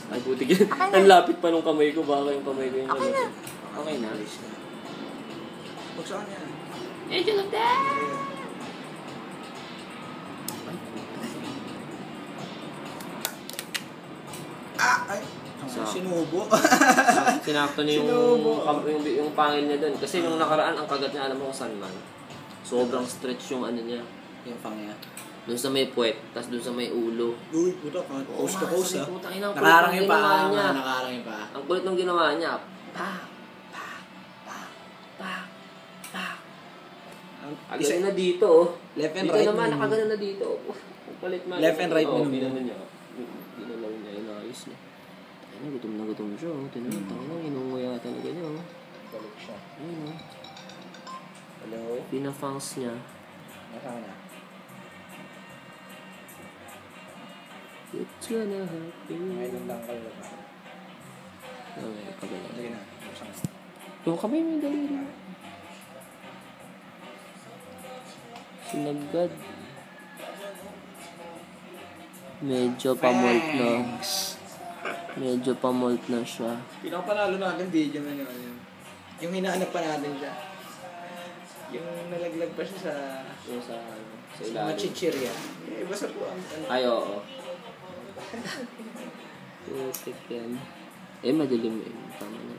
Ay, buti yan. Ang lapit pa nung kamay ko. Baka yung kamay ko yung Okay na. Okay na. Huwag sa kanya. Medyo lang din! Ay! So, sinubo. Sinakto niya yung pangil niya doon. Kasi nung nakaraan, ang kagat niya, alam mo kung saan man. Sobrang stretch yung ano niya. Yung pang niya. Doon sa may puwet, tapos doon sa may ulo. Uy, puto ka. Coast to coast, ha? Nakarang yung paa. Nakarang yung paa. Ang kulit ng ginawa niya. Again na dito, oh. Left and dito right. Dito naman, nakagano na dito. Palit man. Left and right mo. Ginano niya. Ginalaw niya, inayos niya. Ay na gutom siya, oh. Tinanong, inunguya talaga niya, oh. Balik siya. Ayun, oh. Hello? Pinafangs niya. Nasaan na? It's gonna happen. Ngayon lang kayo ba? Okay, pagala. Sige na. Yung kamay mo yung daliri. Sinagad. Medyo pamolt na. Medyo pamolt na siya. Pinapanalo natin video na yun. Yung hinahanap pa natin siya. Yung nalaglag pa siya sa... Yung sa Sa machichirya. Eh, basta po ang... Ay, oo. Putik yan. Eh, madilim eh. Tama na.